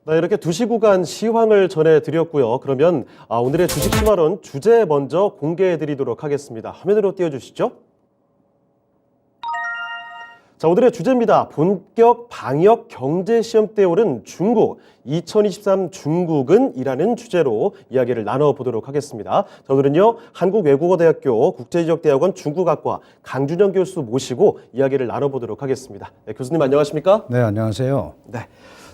네, 이렇게 2시 구간 시황을 전해드렸고요. 그러면 오늘의 주식 시황론 주제 먼저 공개해드리도록 하겠습니다. 화면으로 띄워주시죠. 자, 오늘의 주제입니다. 본격 방역 경제 시험 때 오른 중국, 2023 중국은 이라는 주제로 이야기를 나눠보도록 하겠습니다. 자, 오늘은요, 한국외국어대학교 국제지역대학원 중국학과 강준영 교수 모시고 이야기를 나눠보도록 하겠습니다. 네, 교수님 안녕하십니까? 네, 안녕하세요. 네.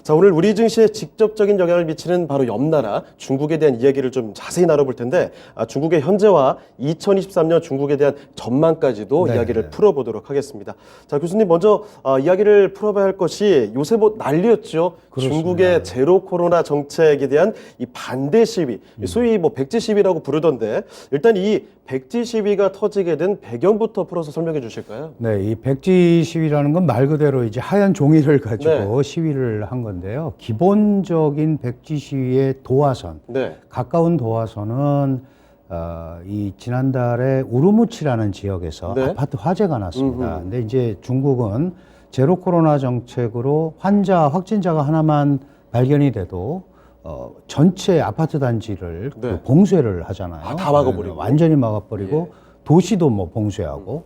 자, 오늘 우리 증시에 직접적인 영향을 미치는 바로 옆나라 중국에 대한 이야기를 좀 자세히 나눠볼 텐데 중국의 현재와 2023년 중국에 대한 전망까지도 네, 이야기를 네. 풀어보도록 하겠습니다. 자, 교수님 먼저 이야기를 풀어봐야 할 것이 요새 뭐 난리였죠. 그렇습니다. 중국의 제로 코로나 정책에 대한 이 반대 시위, 소위 뭐 백지 시위라고 부르던데 일단 이 백지 시위가 터지게 된 배경부터 풀어서 설명해 주실까요? 네, 이 백지 시위라는 건 말 그대로 이제 하얀 종이를 가지고 시위를 한 건데요. 기본적인 백지 시위의 도화선, 네. 가까운 도화선은 이 지난달에 우르무치라는 지역에서 네. 아파트 화재가 났습니다. 근데 이제 중국은 제로 코로나 정책으로 확진자가 하나만 발견이 돼도 전체 아파트 단지를 네. 그 봉쇄를 하잖아요. 다 막아버리고. 완전히 막아버리고 예. 도시도 뭐 봉쇄하고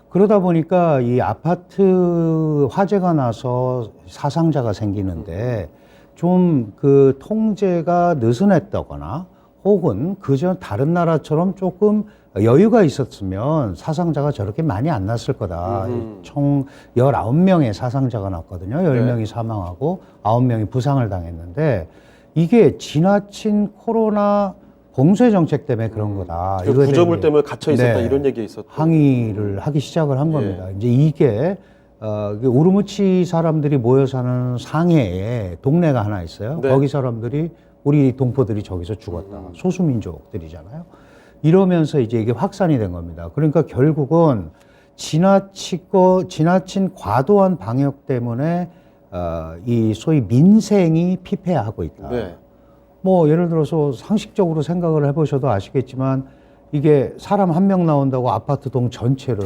그러다 보니까 이 아파트 화재가 나서 사상자가 생기는데 좀 그 통제가 느슨했다거나 혹은 그전 다른 나라처럼 조금 여유가 있었으면 사상자가 저렇게 많이 안 났을 거다. 총 19명의 사상자가 났거든요. 10명이 사망하고 9명이 부상을 당했는데 이게 지나친 코로나 봉쇄 정책 때문에 그런 거다. 그 이거에 구조물 대해 때문에 갇혀 있었다 네. 이런 얘기 있었죠. 항의를 하기 시작을 한 겁니다. 이제 이게 우르무치 사람들이 모여 사는 상해에 동네가 하나 있어요. 네. 거기 사람들이 우리 동포들이 저기서 죽었다. 소수민족들이잖아요. 이러면서 이제 이게 확산이 된 겁니다. 그러니까 결국은 지나친 과도한 방역 때문에 이 소위 민생이 피폐하고 있다. 네. 뭐 예를 들어서 상식적으로 생각을 해보셔도 아시겠지만 이게 사람 한 명 나온다고 아파트 동 전체를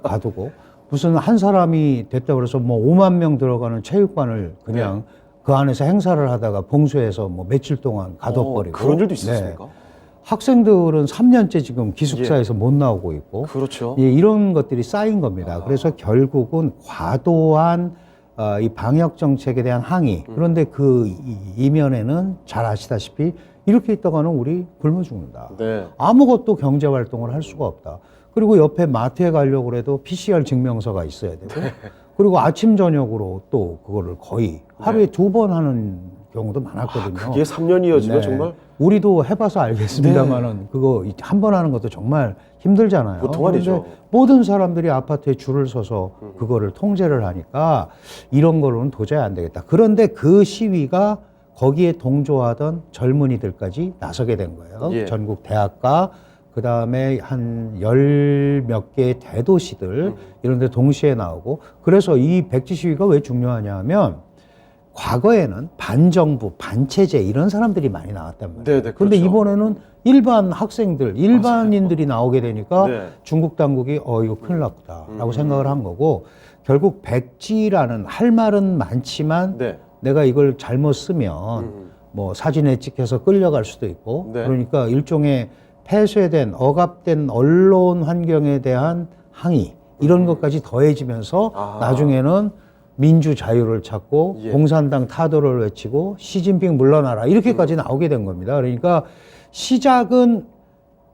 가두고 무슨 한 사람이 됐다고 그래서 뭐 5만 명 들어가는 체육관을 그냥 그 안에서 행사를 하다가 봉쇄해서 뭐 며칠 동안 가둬버리고 그런 일도 있었습니까? 학생들은 3년째 지금 기숙사에서 못 나오고 있고 그렇죠. 예, 이런 것들이 쌓인 겁니다. 그래서 결국은 과도한 이 방역 정책에 대한 항의. 그런데 그 이면에는 잘 아시다시피 이렇게 있다가는 우리 굶어 죽는다. 네. 아무것도 경제 활동을 할 수가 없다. 그리고 옆에 마트에 가려고 해도 PCR 증명서가 있어야 되고 그리고 아침 저녁으로 또 그거를 거의 하루에 2번 하는 경우도 많았거든요. 그게 3년 이어지면 네. 정말 우리도 해봐서 알겠습니다만은 그거 한 번 하는 것도 정말 힘들잖아요. 보통 아니죠. 그런데 모든 사람들이 아파트에 줄을 서서 그거를 통제를 하니까 이런 거로는 도저히 안 되겠다. 그런데 그 시위가 거기에 동조하던 젊은이들까지 나서게 된 거예요. 예. 전국 대학가 그다음에 한 10몇 개의 대도시들 이런 데 동시에 나오고 그래서 이 백지 시위가 왜 중요하냐 하면 과거에는 반정부, 반체제 이런 사람들이 많이 나왔단 말이에요. 네네, 그런데 그렇죠. 이번에는 일반 학생들, 일반인들이 나오게 되니까 네. 중국 당국이 이거 큰일 났다라고 생각을 한 거고 결국 백지라는 할 말은 많지만 네. 내가 이걸 잘못 쓰면 뭐 사진에 찍혀서 끌려갈 수도 있고 네. 그러니까 일종의 폐쇄된 억압된 언론 환경에 대한 항의 이런 것까지 더해지면서 나중에는 민주 자유를 찾고 예. 공산당 타도를 외치고 시진핑 물러나라 이렇게까지 나오게 된 겁니다. 그러니까 시작은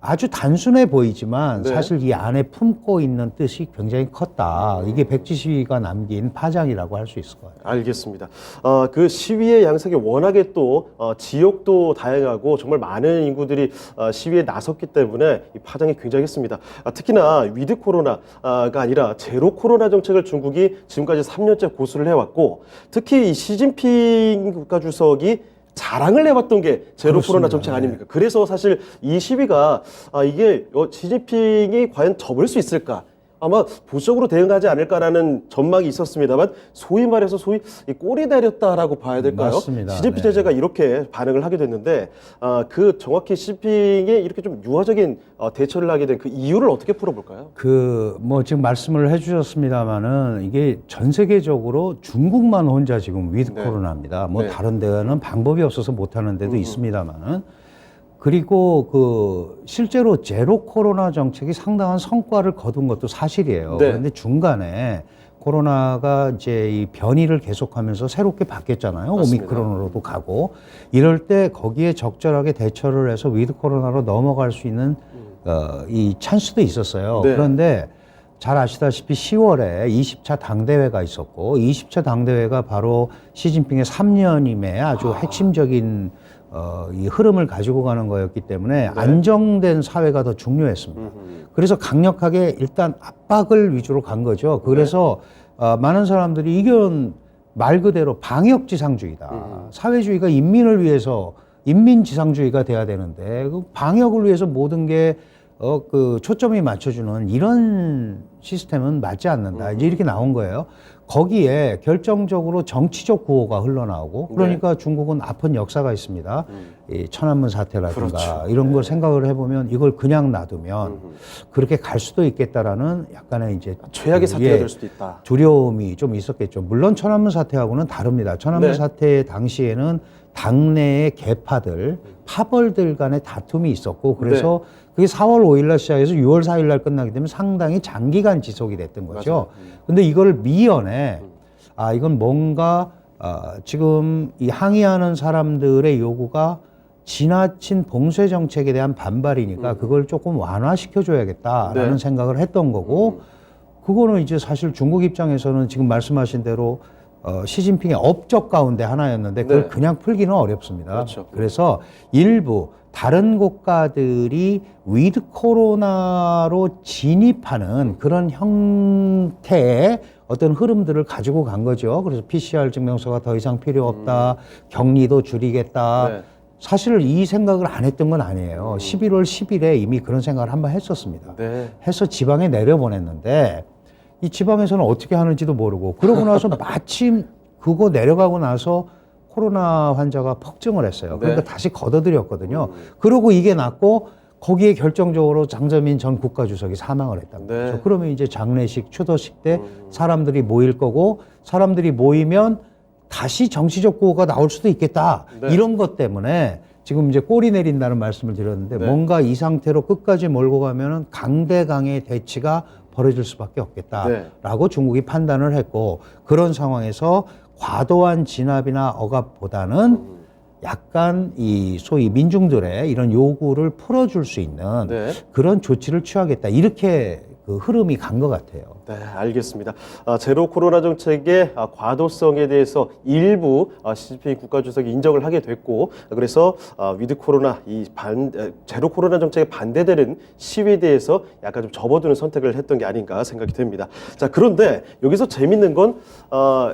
아주 단순해 보이지만 네. 사실 이 안에 품고 있는 뜻이 굉장히 컸다. 이게 백지 시위가 남긴 파장이라고 할 수 있을 것 같아요. 알겠습니다. 그 시위의 양상이 워낙에 또 지역도 다양하고 정말 많은 인구들이 시위에 나섰기 때문에 이 파장이 굉장했습니다. 특히나 위드 코로나가 아니라 제로 코로나 정책을 중국이 지금까지 3년째 고수를 해왔고 특히 이 시진핑 국가주석이 자랑을 해왔던 게 제로 그렇습니다. 코로나 정책 아닙니까? 그래서 사실 이 시위가 이게 시진핑이 과연 접을 수 있을까? 아마 보수적으로 대응하지 않을까라는 전망이 있었습니다만 소위 말해서 이 꼬리 내렸다라고 봐야 될까요? 맞습니다. 시진핑 네. 체제가 이렇게 반응을 하게 됐는데 그 정확히 시진핑이 이렇게 좀 유화적인 대처를 하게 된 그 이유를 어떻게 풀어볼까요? 뭐 지금 말씀을 해주셨습니다마는 이게 전 세계적으로 중국만 혼자 지금 위드 네. 코로나입니다. 뭐 네. 다른 데는 방법이 없어서 못하는 데도 있습니다마는 그리고 그 실제로 제로 코로나 정책이 상당한 성과를 거둔 것도 사실이에요. 네. 그런데 중간에 코로나가 이제 이 변이를 계속하면서 새롭게 바뀌었잖아요. 맞습니다. 오미크론으로도 가고 이럴 때 거기에 적절하게 대처를 해서 위드 코로나로 넘어갈 수 있는 이 찬스도 있었어요. 네. 그런데 잘 아시다시피 10월에 20차 당대회가 있었고 20차 당대회가 바로 시진핑의 3년임에 아주 핵심적인 이 흐름을 가지고 가는 거였기 때문에 안정된 사회가 더 중요했습니다. 그래서 강력하게 일단 압박을 위주로 간 거죠. 그래서 많은 사람들이 이건 말 그대로 방역지상주의다. 사회주의가 인민을 위해서 인민지상주의가 돼야 되는데 그 방역을 위해서 모든 게 그 초점이 맞춰주는 이런 시스템은 맞지 않는다. 이제 이렇게 나온 거예요. 거기에 결정적으로 정치적 구호가 흘러나오고 그러니까 중국은 아픈 역사가 있습니다. 이 천안문 사태라든가 그렇죠. 이런 걸 생각을 해보면 이걸 그냥 놔두면 그렇게 갈 수도 있겠다라는 약간의 이제 최악의 사태가 예, 될 수도 있다. 두려움이 좀 있었겠죠. 물론 천안문 사태하고는 다릅니다. 천안문 네. 사태 당시에는 당내의 계파들, 파벌들 간의 다툼이 있었고 그래서 그게 4월 5일 날 시작해서 6월 4일 날 끝나기 때문에 상당히 장기간 지속이 됐던 거죠. 근데 이걸 미연에 이건 뭔가 지금 이 항의하는 사람들의 요구가 지나친 봉쇄 정책에 대한 반발이니까 그걸 조금 완화시켜 줘야겠다라는 네. 생각을 했던 거고 그거는 이제 사실 중국 입장에서는 지금 말씀하신 대로 시진핑의 업적 가운데 하나였는데 그걸 네. 그냥 풀기는 어렵습니다. 그렇죠. 그래서 일부 다른 국가들이 위드 코로나로 진입하는 그런 형태의 어떤 흐름들을 가지고 간 거죠. 그래서 PCR 증명서가 더 이상 필요 없다. 격리도 줄이겠다. 네. 사실 이 생각을 안 했던 건 아니에요. 11월 10일에 이미 그런 생각을 한번 했었습니다. 네. 해서 지방에 내려보냈는데 이 지방에서는 어떻게 하는지도 모르고 그러고 나서 마침 그거 내려가고 나서 코로나 환자가 폭증을 했어요. 그러니까 네. 다시 걷어들였거든요. 그러고 이게 났고 거기에 결정적으로 장저민 전 국가주석이 사망을 했단 네. 말이죠. 그러면 이제 장례식, 추도식 때 사람들이 모일 거고 사람들이 모이면 다시 정치적 구호가 나올 수도 있겠다. 네. 이런 것 때문에 지금 이제 꼬리 내린다는 말씀을 드렸는데 네. 뭔가 이 상태로 끝까지 몰고 가면은 강대강의 대치가 벌어질 수밖에 없겠다라고 네. 중국이 판단을 했고 그런 상황에서 과도한 진압이나 억압보다는 약간 이 소위 민중들의 이런 요구를 풀어줄 수 있는 네. 그런 조치를 취하겠다 이렇게 그 흐름이 간 것 같아요. 네, 알겠습니다. 제로 코로나 정책의 과도성에 대해서 일부 시진핑 국가주석이 인정을 하게 됐고, 그래서 위드 코로나 제로 코로나 정책에 반대되는 시위에 대해서 약간 좀 접어두는 선택을 했던 게 아닌가 생각이 됩니다. 자, 그런데 여기서 재밌는 건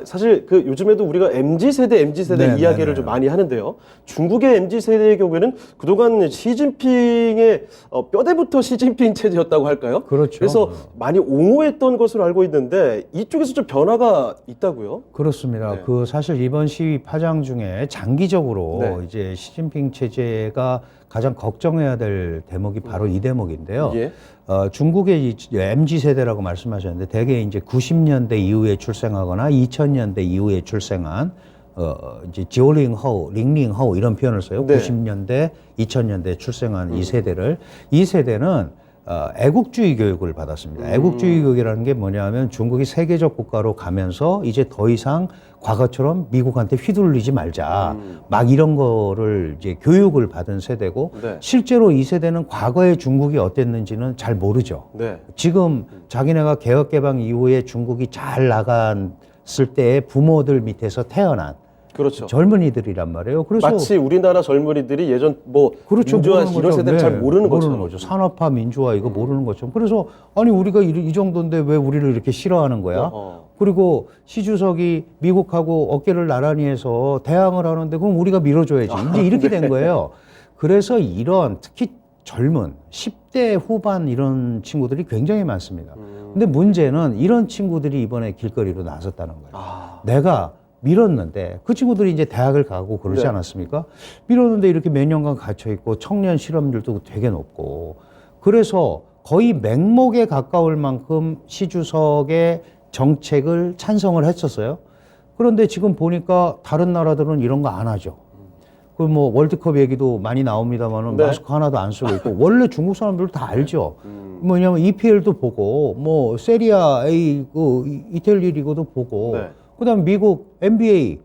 사실 그 요즘에도 우리가 MZ 세대 네, 이야기를 네, 네. 좀 많이 하는데요. 중국의 MZ 세대의 경우에는 그동안 시진핑의 뼈대부터 시진핑 체제였다고 할까요? 그렇죠. 그래서 많이 옹호했던 것으로 알고 있는데 이쪽에서 좀 변화가 있다고요? 그렇습니다. 네. 그 사실 이번 시위 파장 중에 장기적으로 네. 이제 시진핑 체제가 가장 걱정해야 될 대목이 바로 이 대목인데요. 예. 중국의 이 MZ 세대라고 말씀하셨는데 대개 이제 90년대 이후에 출생하거나 2000년대 이후에 출생한 이제 지오링허우, 링링허우 이런 표현을 써요. 네. 90년대, 2000년대 출생한 이 세대를 이 세대는 애국주의 교육을 받았습니다. 애국주의 교육이라는 게 뭐냐면 중국이 세계적 국가로 가면서 이제 더 이상 과거처럼 미국한테 휘둘리지 말자. 막 이런 거를 이제 교육을 받은 세대고 네. 실제로 이 세대는 과거의 중국이 어땠는지는 잘 모르죠. 네. 지금 자기네가 개혁개방 이후에 중국이 잘 나갔을 때의 부모들 밑에서 태어난 그렇죠. 젊은이들이란 말이에요. 그래서 마치 우리나라 젊은이들이 예전 뭐 그렇죠. 민주화 모르는 이런 거죠. 세대를 네, 잘 모르는 것처럼. 거죠. 산업화, 민주화 이거 모르는 것처럼. 그래서 아니 우리가 이 정도인데 왜 우리를 이렇게 싫어하는 거야? 어허. 그리고 시 주석이 미국하고 어깨를 나란히 해서 대항을 하는데 그럼 우리가 밀어줘야지. 이제 이렇게 된 거예요. 그래서 이런 특히 젊은 10대 후반 이런 친구들이 굉장히 많습니다. 근데 문제는 이런 친구들이 이번에 길거리로 나섰다는 거예요. 아, 내가 밀었는데 그 친구들이 이제 대학을 가고 그러지 네. 않았습니까? 밀었는데 이렇게 몇 년간 갇혀 있고 청년 실업률도 되게 높고 그래서 거의 맹목에 가까울 만큼 시 주석의 정책을 찬성을 했었어요. 그런데 지금 보니까 다른 나라들은 이런 거 안 하죠. 그 뭐 월드컵 얘기도 많이 나옵니다만은 네. 마스크 하나도 안 쓰고 있고 원래 중국 사람들도 다 알죠. 뭐냐면 EPL도 보고 뭐 세리아 A 그 이탈리 리그도 보고 네. 그다음 미국 NBA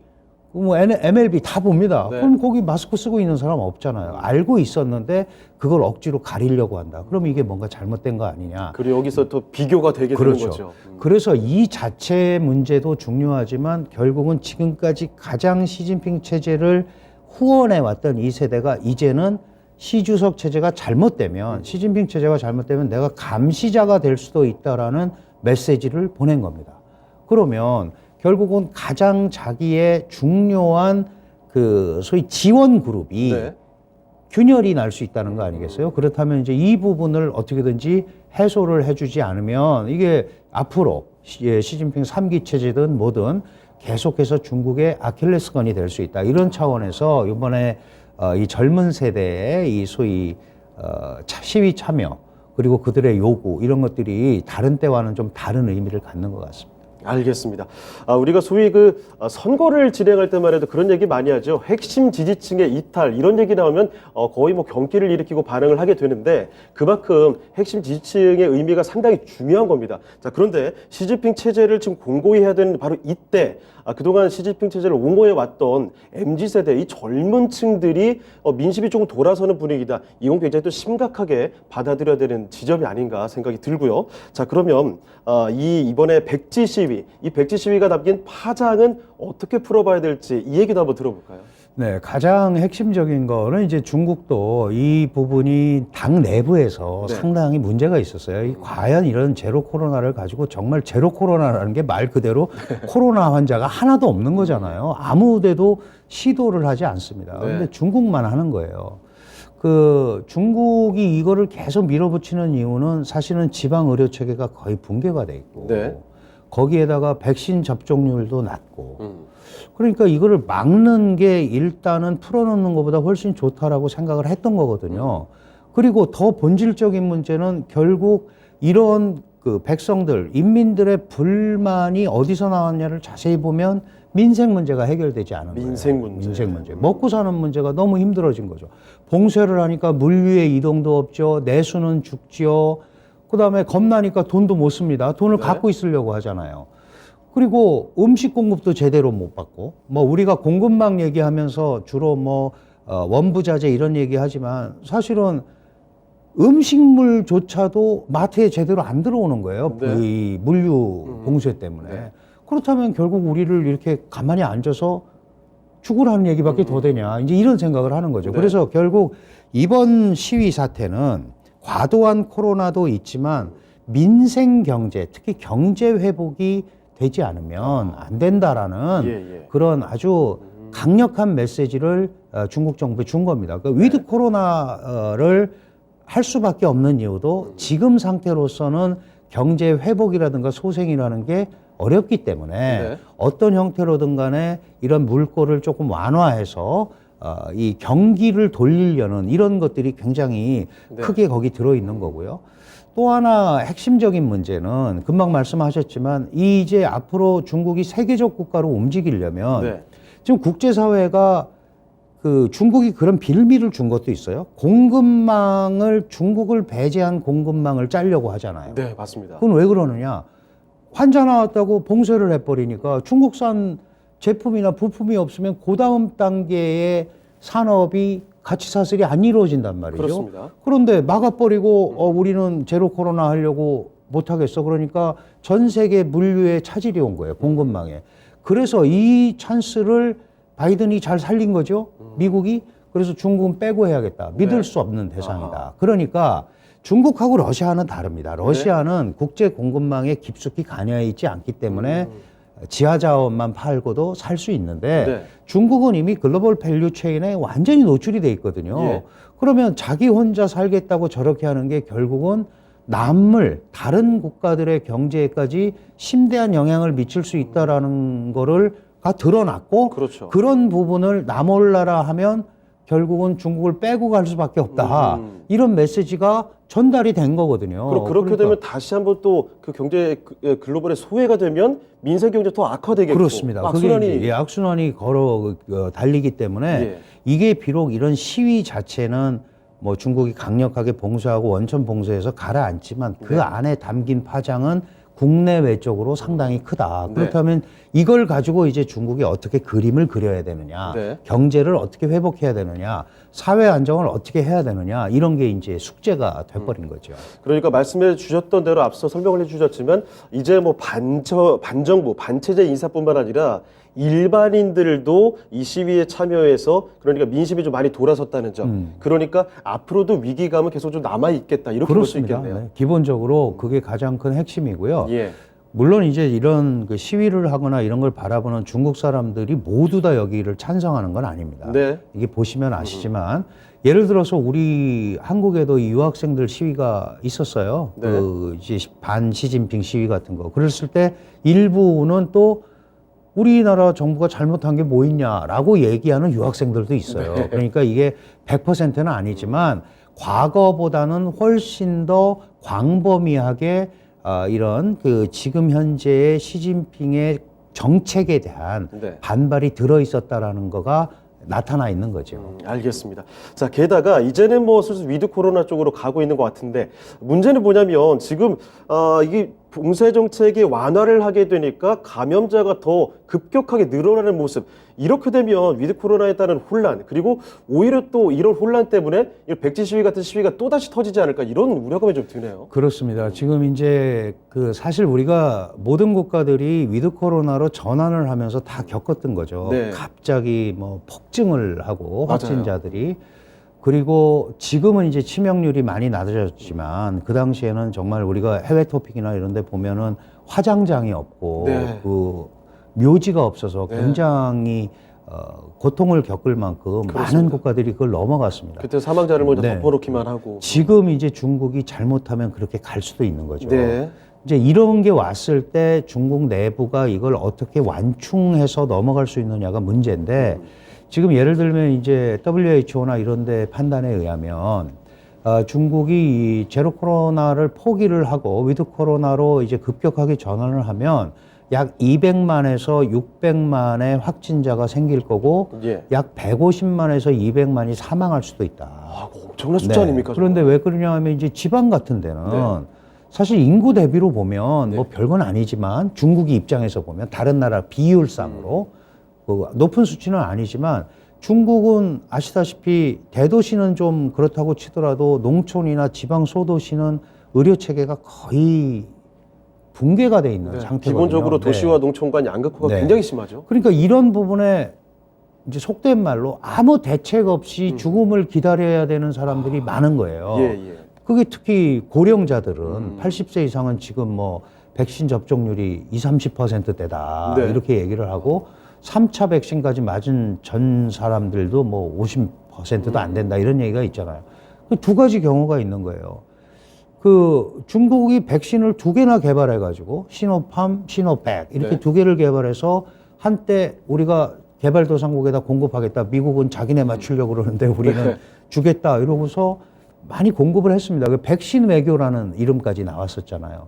뭐 MLB 다 봅니다. 네. 그럼 거기 마스크 쓰고 있는 사람 없잖아요. 알고 있었는데 그걸 억지로 가리려고 한다. 그럼 이게 뭔가 잘못된 거 아니냐? 그리고 여기서 또 비교가 되게 그렇죠. 되는 거죠. 그래서 이 자체의 문제도 중요하지만 결국은 지금까지 가장 시진핑 체제를 후원해 왔던 이 세대가 이제는 시 주석 체제가 잘못되면 시진핑 체제가 잘못되면 내가 감시자가 될 수도 있다라는 메시지를 보낸 겁니다. 그러면 결국은 가장 자기의 중요한 그 소위 지원 그룹이 네. 균열이 날 수 있다는 거 아니겠어요? 그렇다면 이제 이 부분을 어떻게든지 해소를 해주지 않으면 이게 앞으로 시진핑 3기 체제든 뭐든 계속해서 중국의 아킬레스건이 될 수 있다. 이런 차원에서 이번에 이 젊은 세대의 이 소위 시위 참여 그리고 그들의 요구 이런 것들이 다른 때와는 좀 다른 의미를 갖는 것 같습니다. 알겠습니다. 우리가 소위 선거를 진행할 때만 해도 그런 얘기 많이 하죠. 핵심 지지층의 이탈 이런 얘기 나오면 거의 뭐 경기를 일으키고 반응을 하게 되는데 그만큼 핵심 지지층의 의미가 상당히 중요한 겁니다. 자, 그런데 시진핑 체제를 지금 공고히 해야 되는 바로 이때 그동안 시진핑 체제를 옹호해 왔던 MZ세대 이 젊은 층들이 민심이 조금 돌아서는 분위기다. 이건 굉장히 또 심각하게 받아들여야 되는 지점이 아닌가 생각이 들고요. 자, 그러면 이번에 백지 시위, 이 백지 시위가 담긴 파장은 어떻게 풀어봐야 될지 이 얘기도 한번 들어볼까요? 네, 가장 핵심적인 거는 이제 중국도 이 부분이 당 내부에서 네. 상당히 문제가 있었어요. 과연 이런 제로 코로나를 가지고 정말 제로 코로나라는 게 말 그대로 코로나 환자가 하나도 없는 거잖아요. 아무 데도 시도를 하지 않습니다. 네. 그런데 중국만 하는 거예요. 그 중국이 이거를 계속 밀어붙이는 이유는 사실은 지방 의료 체계가 거의 붕괴가 돼 있고 네. 거기에다가 백신 접종률도 낮고 그러니까 이거를 막는 게 일단은 풀어놓는 것보다 훨씬 좋다라고 생각을 했던 거거든요. 그리고 더 본질적인 문제는 결국 이런 그 백성들, 인민들의 불만이 어디서 나왔냐를 자세히 보면 민생 문제가 해결되지 않은 거예요. 민생 문제. 민생 문제. 먹고 사는 문제가 너무 힘들어진 거죠. 봉쇄를 하니까 물류의 이동도 없죠. 내수는 죽지요. 그다음에 겁나니까 돈도 못 씁니다. 돈을 네. 갖고 있으려고 하잖아요. 그리고 음식 공급도 제대로 못 받고 뭐 우리가 공급망 얘기하면서 주로 뭐 원부자재 이런 얘기하지만 사실은 음식물조차도 마트에 제대로 안 들어오는 거예요. 네. 이 물류 봉쇄 때문에. 네. 그렇다면 결국 우리를 이렇게 가만히 앉아서 죽으라는 얘기밖에 더 되냐. 이제 이런 생각을 하는 거죠. 네. 그래서 결국 이번 시위 사태는 과도한 코로나도 있지만 민생 경제, 특히 경제 회복이 되지 않으면 안 된다라는 예. 그런 아주 강력한 메시지를 중국 정부에 준 겁니다. 그 위드 코로나를 할 수밖에 없는 이유도 지금 상태로서는 경제 회복이라든가 소생이라는 게 어렵기 때문에 네. 어떤 형태로든 간에 이런 물꼬를 조금 완화해서 이 경기를 돌리려는 이런 것들이 굉장히 네. 크게 거기 들어있는 거고요. 또 하나 핵심적인 문제는 금방 말씀하셨지만 이제 앞으로 중국이 세계적 국가로 움직이려면 네. 지금 국제사회가 그 중국이 그런 빌미를 준 것도 있어요. 공급망을 중국을 배제한 공급망을 짜려고 하잖아요. 네, 맞습니다. 그건 왜 그러느냐? 환자 나왔다고 봉쇄를 해버리니까 중국산 제품이나 부품이 없으면 그 다음 단계의 산업이 가치 사슬이 안 이루어진단 말이죠. 그렇습니다. 그런데 막아버리고 우리는 제로 코로나 하려고 못하겠어. 그러니까 전 세계 물류에 차질이 온 거예요. 공급망에. 그래서 이 찬스를 바이든이 잘 살린 거죠. 미국이. 그래서 중국은 빼고 해야겠다. 믿을 네. 수 없는 대상이다. 그러니까 중국하고 러시아는 다릅니다. 러시아는 국제 공급망에 깊숙이 관여해 있지 않기 때문에 지하 자원만 팔고도 살 수 있는데 네. 중국은 이미 글로벌 밸류 체인에 완전히 노출이 돼 있거든요. 예. 그러면 자기 혼자 살겠다고 저렇게 하는 게 결국은 남을 다른 국가들의 경제에까지 심대한 영향을 미칠 수 있다라는 거를 가 드러났고 그렇죠. 그런 부분을 나몰라라 하면 결국은 중국을 빼고 갈 수밖에 없다. 이런 메시지가 전달이 된 거거든요. 그렇게 그러니까 되면 다시 한번 또 그 경제 글로벌의 소외가 되면 민생 경제 더 악화되겠고 그렇습니다. 악순환이 그게 이제 악순환이 달리기 때문에 예. 이게 비록 이런 시위 자체는 뭐 중국이 강력하게 봉쇄하고 원천 봉쇄해서 가라앉지만 그 네. 안에 담긴 파장은 국내외적으로 상당히 크다. 네. 그렇다면 이걸 가지고 이제 중국이 어떻게 그림을 그려야 되느냐, 네. 경제를 어떻게 회복해야 되느냐, 사회 안정을 어떻게 해야 되느냐 이런 게 이제 숙제가 돼버린 거죠. 그러니까 말씀해 주셨던 대로 앞서 설명을 해 주셨지만 이제 뭐 반정부, 반체제 인사뿐만 아니라 일반인들도 이 시위에 참여해서 그러니까 민심이 좀 많이 돌아섰다는 점. 그러니까 앞으로도 위기감은 계속 좀 남아 있겠다. 이렇게 볼 수 그렇습니다. 있겠네요. 네. 기본적으로 그게 가장 큰 핵심이고요. 예. 물론 이제 이런 그 시위를 하거나 이런 걸 바라보는 중국 사람들이 모두 다 여기를 찬성하는 건 아닙니다. 네. 이게 보시면 아시지만 예를 들어서 우리 한국에도 이 유학생들 시위가 있었어요. 네. 그 이제 반 시진핑 시위 같은 거. 그랬을 때 일부는 또 우리나라 정부가 잘못한 게 뭐 있냐라고 얘기하는 유학생들도 있어요. 네. 그러니까 이게 100%는 아니지만 과거보다는 훨씬 더 광범위하게 이런 그 지금 현재의 시진핑의 정책에 대한 네. 반발이 들어 있었다라는 거가 나타나 있는 거죠. 알겠습니다. 자, 게다가 이제는 뭐 슬슬 위드 코로나 쪽으로 가고 있는 것 같은데 문제는 뭐냐면 지금 이게 봉쇄 정책이 완화를 하게 되니까 감염자가 더 급격하게 늘어나는 모습. 이렇게 되면 위드 코로나에 따른 혼란 그리고 오히려 또 이런 혼란 때문에 이 백지 시위 같은 시위가 또 다시 터지지 않을까 이런 우려감이 좀 드네요. 그렇습니다. 지금 이제 그 사실 우리가 모든 국가들이 위드 코로나로 전환을 하면서 다 겪었던 거죠. 네. 갑자기 뭐 폭증을 하고 맞아요. 확진자들이 그리고 지금은 이제 치명률이 많이 낮아졌지만 그 당시에는 정말 우리가 해외 토픽이나 이런 데 보면은 화장장이 없고 네. 그 묘지가 없어서 네. 굉장히 고통을 겪을 만큼 그렇습니다. 많은 국가들이 그걸 넘어갔습니다. 그때 사망자를 먼저 네. 덮어놓기만 하고. 지금 이제 중국이 잘못하면 그렇게 갈 수도 있는 거죠. 네. 이제 이런 게 왔을 때 중국 내부가 이걸 어떻게 완충해서 넘어갈 수 있느냐가 문제인데 지금 예를 들면 이제 WHO나 이런 데 판단에 의하면 중국이 이 제로 코로나를 포기를 하고 위드 코로나로 이제 급격하게 전환을 하면 약 200만에서 600만의 확진자가 생길 거고 예. 약 150만에서 200만이 사망할 수도 있다. 아, 그거 엄청난 숫자 아닙니까? 그런데 왜 그러냐 하면 이제 지방 같은 데는 사실 인구 대비로 보면 뭐 별건 아니지만 중국이 입장에서 보면 다른 나라 비율상으로 그 높은 수치는 아니지만 중국은 아시다시피 대도시는 좀 그렇다고 치더라도 농촌이나 지방 소도시는 의료 체계가 거의 붕괴가 돼 있는 상태거든요. 기본적으로 도시와 농촌 간 양극화가 네. 굉장히 심하죠. 그러니까 이런 부분에 이제 속된 말로 아무 대책 없이 죽음을 기다려야 되는 사람들이 많은 거예요. 예, 예. 그게 특히 고령자들은 80세 이상은 지금 뭐 백신 접종률이 20-30%대다 네. 이렇게 얘기를 하고 3차 백신까지 맞은 전 사람들도 뭐 50%도 안 된다 이런 얘기가 있잖아요. 그 두 가지 경우가 있는 거예요. 그 중국이 백신을 2개나 개발해가지고 시노팜, 시노백 이렇게 네. 2개를 개발해서 한때 우리가 개발도상국에다 공급하겠다. 미국은 자기네 맞추려고 그러는데 우리는 주겠다 이러고서 많이 공급을 했습니다. 그 백신 외교라는 이름까지 나왔었잖아요.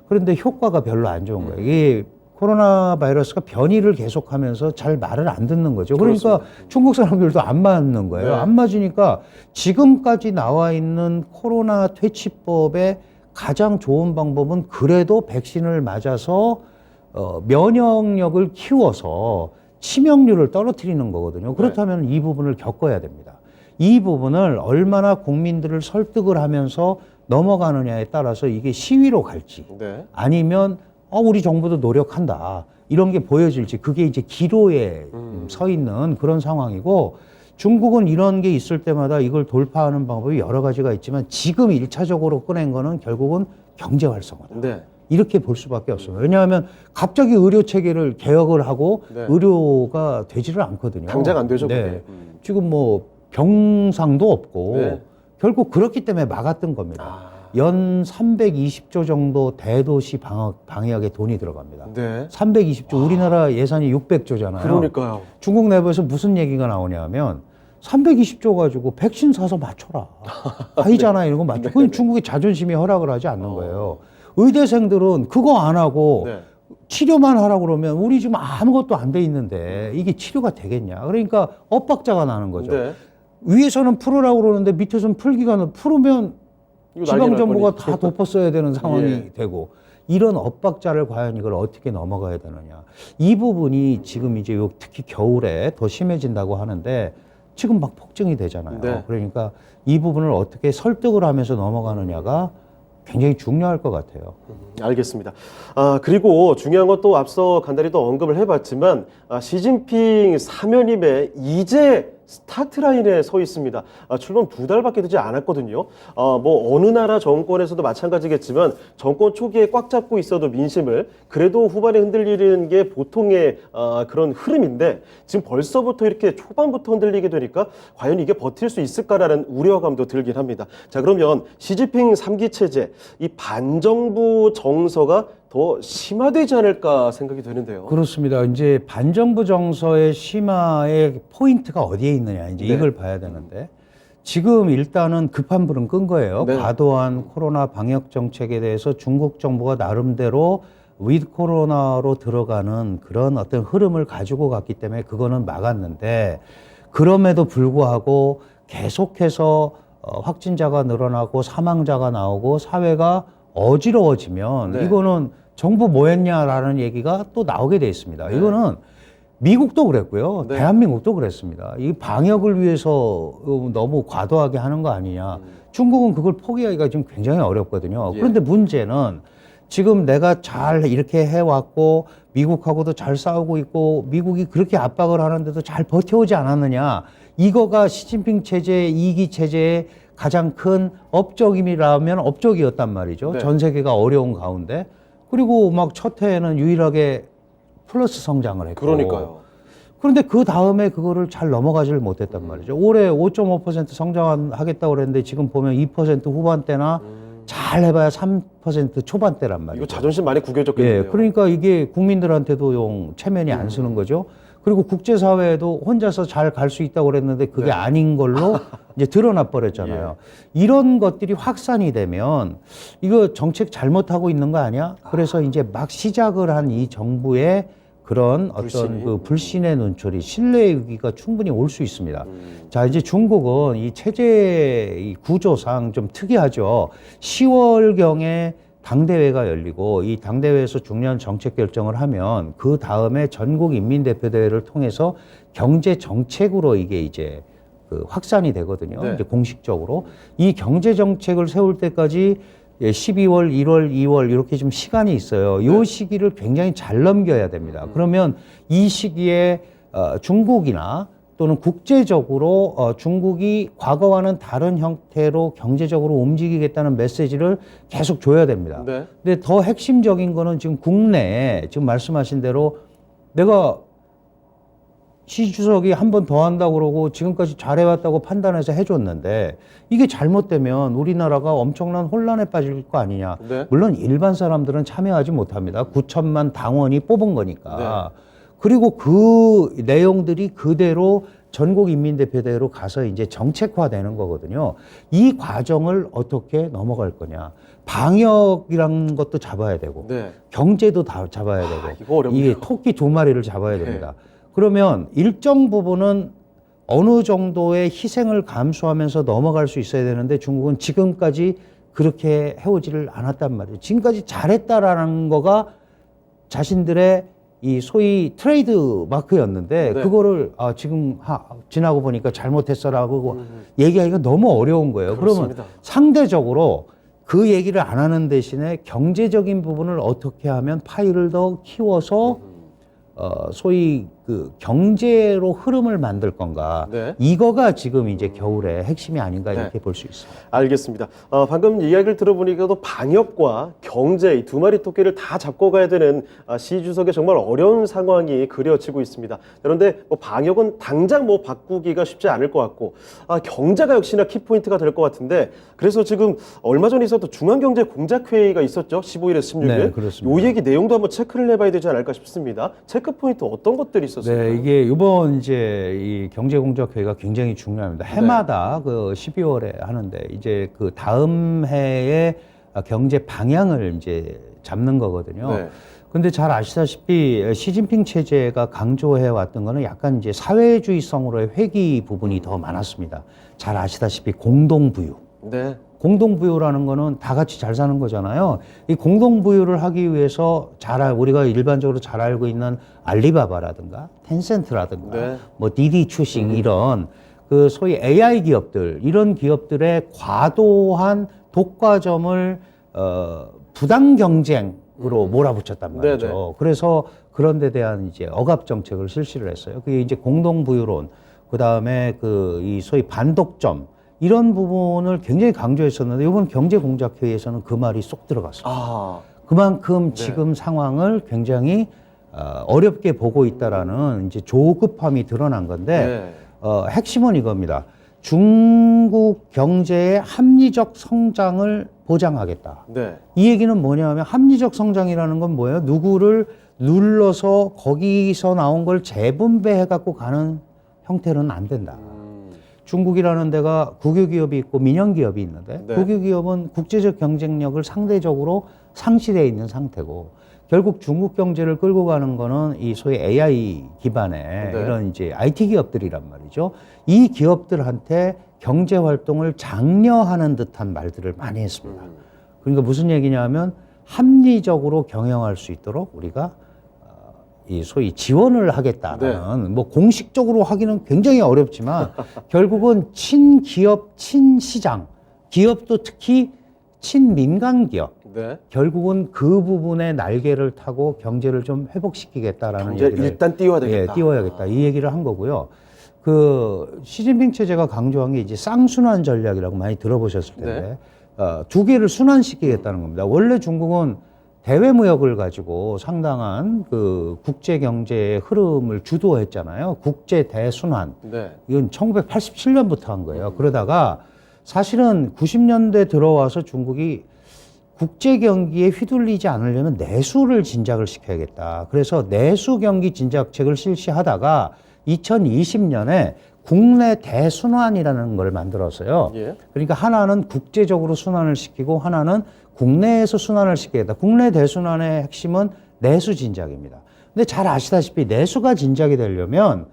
그런데 효과가 별로 안 좋은 거예요. 이게 코로나 바이러스가 변이를 계속하면서 잘 말을 안 듣는 거죠. 그러니까 중국 사람들도 안 맞는 거예요. 네. 안 맞으니까 지금까지 나와 있는 코로나 퇴치법의 가장 좋은 방법은 그래도 백신을 맞아서 면역력을 키워서 치명률을 떨어뜨리는 거거든요. 그렇다면 이 부분을 겪어야 됩니다. 이 부분을 얼마나 국민들을 설득을 하면서 넘어가느냐에 따라서 이게 시위로 갈지 네. 아니면 우리 정부도 노력한다 이런 게 보여질지 그게 이제 기로에 서 있는 그런 상황이고 중국은 이런 게 있을 때마다 이걸 돌파하는 방법이 여러 가지가 있지만 지금 1차적으로 꺼낸 거는 결국은 경제 활성화다. 네. 이렇게 볼 수밖에 없습니다. 왜냐하면 갑자기 의료 체계를 개혁을 하고 네. 의료가 되지를 않거든요. 당장 안 되죠. 네. 그게. 지금 뭐 병상도 없고 네. 결국 그렇기 때문에 막았던 겁니다. 아. 연 320조 정도 대도시 방역에 돈이 들어갑니다. 네. 320조, 우리나라 예산이 600조잖아요. 그러니까요. 중국 내부에서 무슨 얘기가 나오냐면 320조 가지고 백신 사서 맞춰라. 아니잖아 이런 거 맞춰. 그건 중국의 자존심이 허락을 하지 않는 거예요. 의대생들은 그거 안 하고 네. 치료만 하라고 그러면 우리 지금 아무것도 안 돼 있는데 이게 치료가 되겠냐. 그러니까 엇박자가 나는 거죠. 네. 위에서는 풀으라고 그러는데 밑에서는 풀기가 풀으면 이거 난리 지방 날 정부가 뻔히. 다 덮었어야 되는 상황이 예. 되고 이런 엇박자를 과연 이걸 어떻게 넘어가야 되느냐. 이 부분이 지금 이제 특히 겨울에 더 심해진다고 하는데 지금 막 폭증이 되잖아요. 네. 그러니까 이 부분을 어떻게 설득을 하면서 넘어가느냐가 굉장히 중요할 것 같아요. 알겠습니다. 그리고 중요한 건 또 앞서 간단히 또 언급을 해봤지만 시진핑 사면임에 이제 스타트 라인에 서 있습니다. 출범 2달밖에 되지 않았거든요. 뭐 어느 나라 정권에서도 마찬가지겠지만 정권 초기에 꽉 잡고 있어도 민심을 그래도 후반에 흔들리는 게 보통의 그런 흐름인데 지금 벌써부터 이렇게 초반부터 흔들리게 되니까 과연 이게 버틸 수 있을까라는 우려감도 들긴 합니다. 자, 그러면 시진핑 3기 체제 이 반정부 정서가 더 심화되지 않을까 생각이 되는데요. 그렇습니다. 이제 반정부 정서의 심화의 포인트가 어디에 있느냐 이제 네. 이걸 봐야 되는데 지금 일단은 급한 불은 끈 거예요. 네. 과도한 코로나 방역 정책에 대해서 중국 정부가 나름대로 위드 코로나로 들어가는 그런 어떤 흐름을 가지고 갔기 때문에 그거는 막았는데 그럼에도 불구하고 계속해서 확진자가 늘어나고 사망자가 나오고 사회가 어지러워지면 네. 이거는 정부 뭐 했냐라는 얘기가 또 나오게 돼 있습니다. 네. 이거는 미국도 그랬고요. 네. 대한민국도 그랬습니다. 이 방역을 위해서 너무 과도하게 하는 거 아니냐. 중국은 그걸 포기하기가 지금 굉장히 어렵거든요. 예. 그런데 문제는 지금 내가 잘 이렇게 해왔고 미국하고도 잘 싸우고 있고 미국이 그렇게 압박을 하는데도 잘 버텨오지 않았느냐. 이거가 시진핑 체제, 2기 체제의 가장 큰 업적임이라면 업적이었단 말이죠. 네. 전 세계가 어려운 가운데. 그리고 막 첫 해에는 유일하게 플러스 성장을 했고. 그러니까요. 그런데 그 다음에 그거를 잘 넘어가지를 못했단 말이죠. 올해 5.5% 성장하겠다고 그랬는데 지금 보면 2% 후반대나 잘 해봐야 3% 초반대란 말이죠. 이거 자존심 많이 구겨졌겠네요. 예, 그러니까 이게 국민들한테도 용 체면이 안 쓰는 거죠. 그리고 국제사회에도 혼자서 잘 갈 수 있다고 그랬는데 그게 네. 아닌 걸로 이제 드러나 버렸잖아요. 이런 것들이 확산이 되면 이거 정책 잘못하고 있는 거 아니야? 그래서 이제 막 시작을 한 이 정부의 그런 어떤 불신이? 그 불신의 눈초리, 신뢰의 위기가 충분히 올 수 있습니다. 자, 이제 중국은 이 체제 이 구조상 좀 특이하죠. 10월경에 당대회가 열리고 이 당대회에서 중요한 정책 결정을 하면 그 다음에 전국인민대표대회를 통해서 경제 정책으로 이게 이제 그 확산이 되거든요. 네. 이제 공식적으로 이 경제 정책을 세울 때까지 12월, 1월, 2월 이렇게 좀 시간이 있어요. 이 네. 시기를 굉장히 잘 넘겨야 됩니다. 그러면 이 시기에 중국이나 또는 국제적으로 중국이 과거와는 다른 형태로 경제적으로 움직이겠다는 메시지를 계속 줘야 됩니다. 네. 근데 더 핵심적인 거는 지금 국내에 지금 말씀하신 대로 내가 시 주석이 한 번 더 한다고 그러고 지금까지 잘해왔다고 판단해서 해줬는데 이게 잘못되면 우리나라가 엄청난 혼란에 빠질 거 아니냐. 네. 물론 일반 사람들은 참여하지 못합니다. 9천만 당원이 뽑은 거니까. 네. 그리고 그 내용들이 그대로 전국인민대표대회로 가서 이제 정책화되는 거거든요. 이 과정을 어떻게 넘어갈 거냐. 방역이라는 것도 잡아야 되고, 네. 경제도 다 잡아야 되고, 이거 어렵네요. 이게 토끼 두 마리를 잡아야 됩니다. 그러면 일정 부분은 어느 정도의 희생을 감수하면서 넘어갈 수 있어야 되는데 중국은 지금까지 그렇게 해오지를 않았단 말이에요. 지금까지 잘했다라는 거가 자신들의 이 소위 트레이드 마크였는데 네. 그거를 지금 지나고 보니까 잘못했어라고 얘기하기가 너무 어려운 거예요. 그렇습니다. 그러면 상대적으로 그 얘기를 안 하는 대신에 경제적인 부분을 어떻게 하면 파이를 더 키워서 소위 그 경제로 흐름을 만들 건가? 네. 이거가 지금 이제 겨울의 핵심이 아닌가 네. 이렇게 볼 수 있어요. 알겠습니다. 방금 이야기를 들어보니까 또 방역과 경제 이 두 마리 토끼를 다 잡고 가야 되는 시 주석의 정말 어려운 상황이 그려지고 있습니다. 그런데 뭐 방역은 당장 뭐 바꾸기가 쉽지 않을 것 같고 경제가 역시나 키포인트가 될 것 같은데 그래서 지금 얼마 전에 있었던 중앙경제공작회의가 있었죠. 15일에서 16일. 네, 그렇습니다. 요 얘기 내용도 한번 체크를 해봐야 되지 않을까 싶습니다. 체크 포인트 어떤 것들이 있었어요? 네, 이게 이번 이제 이 경제공작회의가 굉장히 중요합니다. 해마다 그 12월에 하는데 이제 그 다음 해에 경제 방향을 이제 잡는 거거든요. 네. 근데 잘 아시다시피 시진핑 체제가 강조해 왔던 거는 약간 이제 사회주의성으로의 회귀 부분이 더 많았습니다. 잘 아시다시피 공동부유. 네. 공동부유라는 거는 다 같이 잘 사는 거잖아요. 이 공동부유를 하기 위해서 우리가 일반적으로 잘 알고 있는 알리바바라든가 텐센트라든가 네. 뭐 디디 추싱 이런 그 소위 AI 기업들 이런 기업들의 과도한 독과점을 부당 경쟁으로 몰아붙였단 말이죠. 네네. 그래서 그런 데 대한 이제 억압 정책을 실시를 했어요. 그게 이제 공동부유론, 그다음에 그 이 소위 반독점 이런 부분을 굉장히 강조했었는데 이번 경제공작회의에서는 그 말이 쏙 들어갔습니다. 그만큼 지금 상황을 굉장히 어렵게 보고 있다라는 이제 조급함이 드러난 건데 핵심은 이겁니다. 중국 경제의 합리적 성장을 보장하겠다. 네. 이 얘기는 뭐냐면 합리적 성장이라는 건 뭐예요? 누구를 눌러서 거기서 나온 걸 재분배해 갖고 가는 형태는 안 된다. 중국이라는 데가 국유기업이 있고 민영기업이 있는데 네. 국유기업은 국제적 경쟁력을 상대적으로 상실해 있는 상태고 결국 중국 경제를 끌고 가는 거는 이 소위 AI 기반의 네. 이런 이제 IT 기업들이란 말이죠. 이 기업들한테 경제 활동을 장려하는 듯한 말들을 많이 했습니다. 그러니까 무슨 얘기냐면 합리적으로 경영할 수 있도록 우리가 이 소위 지원을 하겠다라는 뭐 공식적으로 하기는 굉장히 어렵지만 결국은 친기업, 친시장, 기업도 특히 친민간 기업 네. 결국은 그 부분에 날개를 타고 경제를 좀 회복시키겠다라는 경제 얘기를 일단 띄워야 되겠다. 띄워야겠다 이 얘기를 한 거고요. 그 시진핑 체제가 강조한 게 이제 쌍순환 전략이라고 많이 들어보셨을 텐데 두 개를 순환시키겠다는 겁니다. 원래 중국은 대외무역을 가지고 상당한 그 국제 경제의 흐름을 주도했잖아요. 국제 대순환. 네. 이건 1987년부터 한 거예요. 그러다가 사실은 90년대 들어와서 중국이 국제 경기에 휘둘리지 않으려면 내수를 진작을 시켜야겠다. 그래서 내수 경기 진작책을 실시하다가 2020년에 국내 대순환이라는 걸 만들었어요. 예. 그러니까 하나는 국제적으로 순환을 시키고 하나는 국내에서 순환을 시키겠다. 국내 대순환의 핵심은 내수 진작입니다. 근데 잘 아시다시피 내수가 진작이 되려면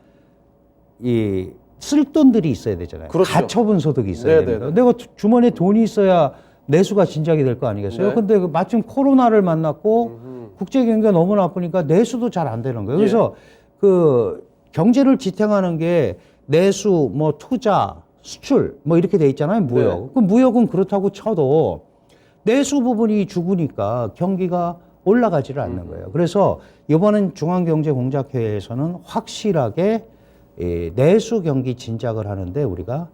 이 쓸 돈들이 있어야 되잖아요. 그렇죠. 가처분 소득이 있어야 네네네. 됩니다. 내가 주머니에 돈이 있어야 내수가 진작이 될 거 아니겠어요? 네. 근데 마침 코로나를 만났고 국제 경기가 너무 나쁘니까 내수도 잘 안 되는 거예요. 그래서 그 경제를 지탱하는 게 내수, 뭐 투자, 수출 뭐 이렇게 돼 있잖아요. 무역. 네. 그 무역은 그렇다고 쳐도 내수 부분이 죽으니까 경기가 올라가지를 않는 거예요. 그래서 이번엔 중앙경제공작회의에서는 확실하게 내수 경기 진작을 하는데 우리가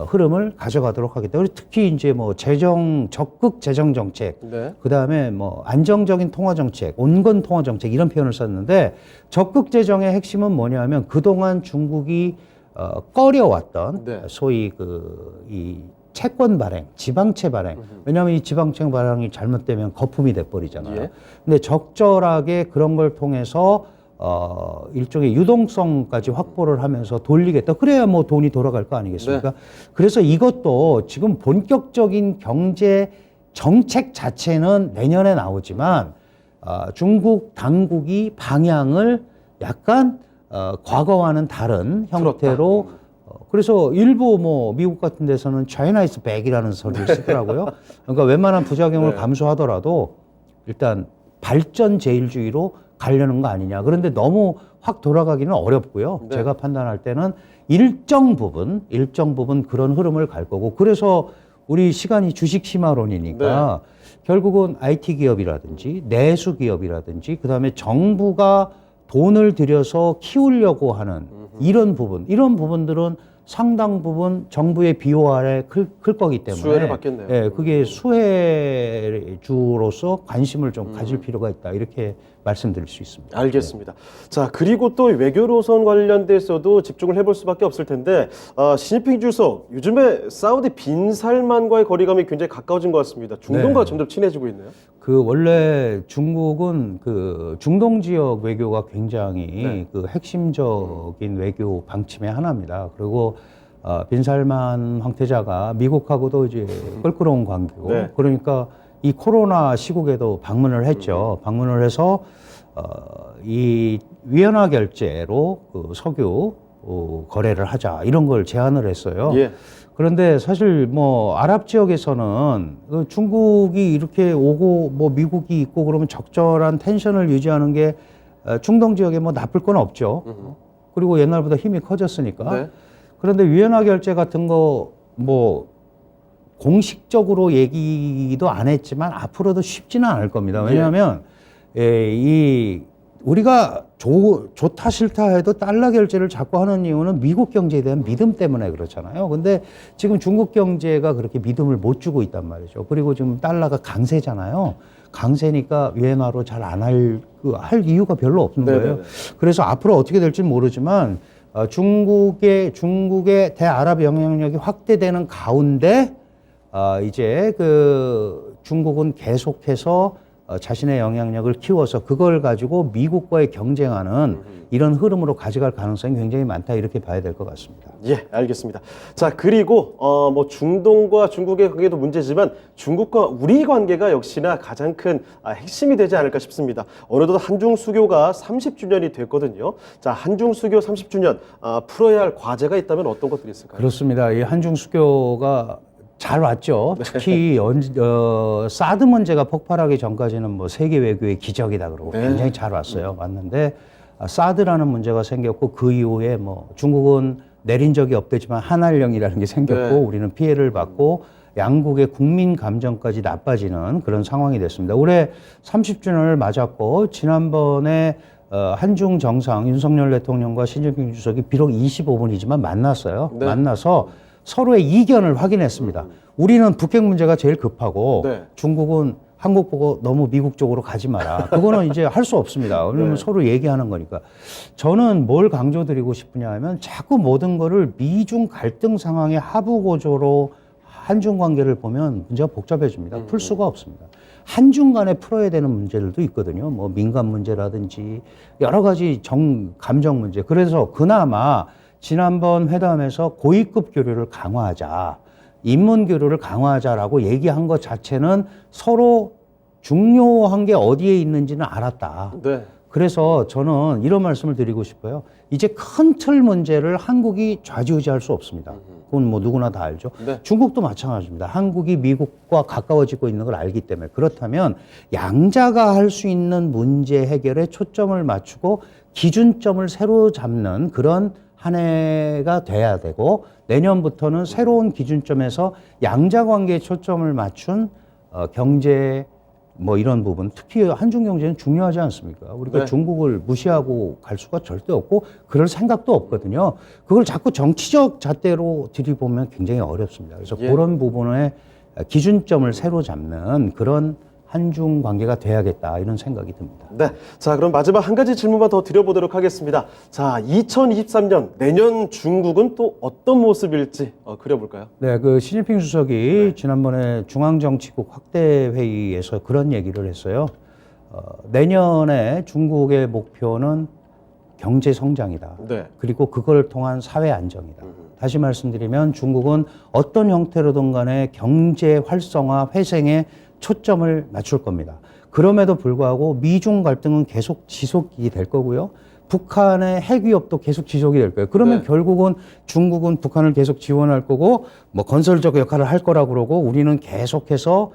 흐름을 가져가도록 하겠다. 그리고 특히 이제 뭐 적극 재정 정책, 네. 그 다음에 뭐 안정적인 통화 정책, 온건 통화 정책 이런 표현을 썼는데 적극 재정의 핵심은 뭐냐면 그동안 중국이 꺼려왔던 네. 소위 이 채권 발행, 지방채 발행. 왜냐하면 이 지방채 발행이 잘못되면 거품이 돼버리잖아요. 예. 근데 적절하게 그런 걸 통해서 일종의 유동성까지 확보를 하면서 돌리겠다. 그래야 뭐 돈이 돌아갈 거 아니겠습니까? 네. 그래서 이것도 지금 본격적인 경제 정책 자체는 내년에 나오지만 중국 당국이 방향을 약간 과거와는 다른 형태로 그래서 일부 뭐 미국 같은 데서는 China is back이라는 소리를 쓰더라고요. 그러니까 웬만한 부작용을 네. 감수하더라도 일단 발전 제일주의로 가려는 거 아니냐. 그런데 너무 확 돌아가기는 어렵고요. 네. 제가 판단할 때는 일정 부분 그런 흐름을 갈 거고 그래서 우리 시간이 주식 심화론이니까 결국은 IT 기업이라든지 내수 기업이라든지 그다음에 정부가 돈을 들여서 키우려고 하는 이런 부분들은 상당 부분 정부의 비호 아래 클 거기 때문에 수혜를 받겠네요. 예, 그게 수혜주로서 관심을 좀 가질 필요가 있다 이렇게 말씀드릴 수 있습니다. 알겠습니다. 자, 그리고 또 외교 노선 관련돼서도 집중을 해볼 수밖에 없을 텐데, 시진핑 주석 요즘에 사우디 빈살만과의 거리감이 굉장히 가까워진 것 같습니다. 중동과 네. 점점 친해지고 있네요. 그 원래 중국은 그 중동 지역 외교가 굉장히 네. 그 핵심적인 외교 방침의 하나입니다. 그리고 빈살만 황태자가 미국하고도 이제 껄끄러운 관계고, 네. 그러니까 이 코로나 시국에도 방문을 했죠. 방문을 해서 이 위안화 결제로 그 석유 거래를 하자 이런 걸 제안을 했어요. 예. 그런데 사실 뭐 아랍 지역에서는 그 중국이 이렇게 오고 뭐 미국이 있고 그러면 적절한 텐션을 유지하는 게 중동 지역에 뭐 나쁠 건 없죠. 그리고 옛날보다 힘이 커졌으니까. 네. 그런데 위안화 결제 같은 거 뭐 공식적으로 얘기도 안 했지만 앞으로도 쉽지는 않을 겁니다. 왜냐하면 이 우리가 좋다 싫다 해도 달러 결제를 자꾸 하는 이유는 미국 경제에 대한 믿음 때문에 그렇잖아요. 근데 지금 중국 경제가 그렇게 믿음을 못 주고 있단 말이죠. 그리고 지금 달러가 강세잖아요. 강세니까 위안화로 잘 안 할 이유가 별로 없는 거예요. 네네네. 그래서 앞으로 어떻게 될지 모르지만 중국의 대아랍 영향력이 확대되는 가운데 이제 그 중국은 계속해서 자신의 영향력을 키워서 그걸 가지고 미국과의 경쟁하는 이런 흐름으로 가져갈 가능성이 굉장히 많다 이렇게 봐야 될 것 같습니다. 예, 알겠습니다. 자, 그리고 뭐 중동과 중국의 관계도 문제지만 중국과 우리 관계가 역시나 가장 큰 핵심이 되지 않을까 싶습니다. 어느덧 한중 수교가 30주년이 됐거든요. 자, 한중 수교 30주년 풀어야 할 과제가 있다면 어떤 것들이 있을까요? 그렇습니다. 이 한중 수교가 잘 왔죠. 특히 사드 문제가 폭발하기 전까지는 뭐 세계 외교의 기적이다 그러고 굉장히 잘 왔어요. 왔는데 사드라는 문제가 생겼고 그 이후에 뭐 중국은 내린 적이 없대지만 한알령이라는 게 생겼고 네. 우리는 피해를 받고 양국의 국민 감정까지 나빠지는 그런 상황이 됐습니다. 올해 30주년을 맞았고 지난번에 한중 정상 윤석열 대통령과 시진핑 주석이 비록 25분이지만 만났어요. 네. 만나서 서로의 이견을 확인했습니다. 우리는 북핵 문제가 제일 급하고 네. 중국은 한국 보고 너무 미국 쪽으로 가지 마라. 그거는 이제 할 수 없습니다. 왜냐면 네. 서로 얘기하는 거니까. 저는 뭘 강조드리고 싶으냐 하면 자꾸 모든 거를 미중 갈등 상황의 하부 구조로 한중 관계를 보면 문제가 복잡해집니다. 풀 수가 없습니다. 한중 간에 풀어야 되는 문제들도 있거든요. 뭐 민간 문제라든지 여러 가지 감정 문제. 그래서 그나마 지난번 회담에서 고위급 교류를 강화하자, 인문 교류를 강화하자라고 얘기한 것 자체는 서로 중요한 게 어디에 있는지는 알았다. 네. 그래서 저는 이런 말씀을 드리고 싶어요. 이제 큰 틀 문제를 한국이 좌지우지할 수 없습니다. 그건 뭐 누구나 다 알죠. 네. 중국도 마찬가지입니다. 한국이 미국과 가까워지고 있는 걸 알기 때문에. 그렇다면 양자가 할 수 있는 문제 해결에 초점을 맞추고 기준점을 새로 잡는 그런 한 해가 돼야 되고 내년부터는 새로운 기준점에서 양자 관계에 초점을 맞춘 경제 뭐 이런 부분, 특히 한중 경제는 중요하지 않습니까? 우리가 네. 중국을 무시하고 갈 수가 절대 없고 그럴 생각도 없거든요. 그걸 자꾸 정치적 잣대로 들이보면 굉장히 어렵습니다. 그래서 예. 그런 부분에 기준점을 새로 잡는 그런 한중 관계가 돼야겠다 이런 생각이 듭니다. 네. 자, 그럼 마지막 한 가지 질문만 더 드려보도록 하겠습니다. 자, 2023년 내년 중국은 또 어떤 모습일지 그려볼까요? 네, 그 시진핑 주석이 지난번에 중앙정치국 확대 회의에서 그런 얘기를 했어요. 내년에 중국의 목표는 경제 성장이다. 네. 그리고 그걸 통한 사회 안정이다. 다시 말씀드리면 중국은 어떤 형태로든 간에 경제 활성화, 회생에 초점을 맞출 겁니다. 그럼에도 불구하고 미중 갈등은 계속 지속이 될 거고요. 북한의 핵 위협도 계속 지속이 될 거예요. 그러면 네. 결국은 중국은 북한을 계속 지원할 거고 뭐 건설적 역할을 할 거라 그러고 우리는 계속해서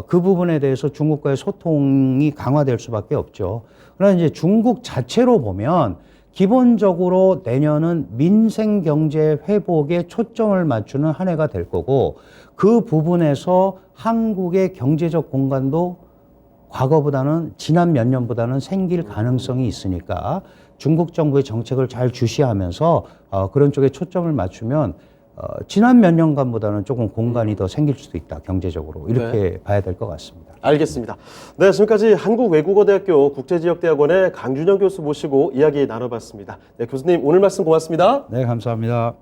그 부분에 대해서 중국과의 소통이 강화될 수밖에 없죠. 그러나 이제 중국 자체로 보면 기본적으로 내년은 민생 경제 회복에 초점을 맞추는 한 해가 될 거고 그 부분에서 한국의 경제적 공간도 과거보다는 지난 몇 년보다는 생길 가능성이 있으니까 중국 정부의 정책을 잘 주시하면서 그런 쪽에 초점을 맞추면 지난 몇 년간보다는 조금 공간이 더 생길 수도 있다, 경제적으로. 이렇게 봐야 될 것 같습니다. 알겠습니다. 네, 지금까지 한국외국어대학교 국제지역대학원의 강준영 교수 모시고 이야기 나눠봤습니다. 네, 교수님 오늘 말씀 고맙습니다. 네, 감사합니다.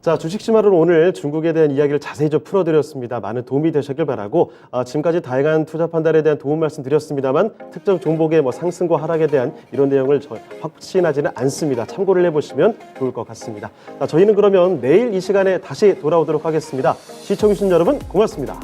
자, 주식심화론 오늘 중국에 대한 이야기를 자세히 좀 풀어드렸습니다. 많은 도움이 되셨길 바라고 지금까지 다양한 투자 판단에 대한 도움 말씀드렸습니다만 특정 종목의 상승과 하락에 대한 이런 내용을 확신하지는 않습니다. 참고를 해보시면 좋을 것 같습니다. 자, 저희는 그러면 내일 이 시간에 다시 돌아오도록 하겠습니다. 시청해주신 여러분 고맙습니다.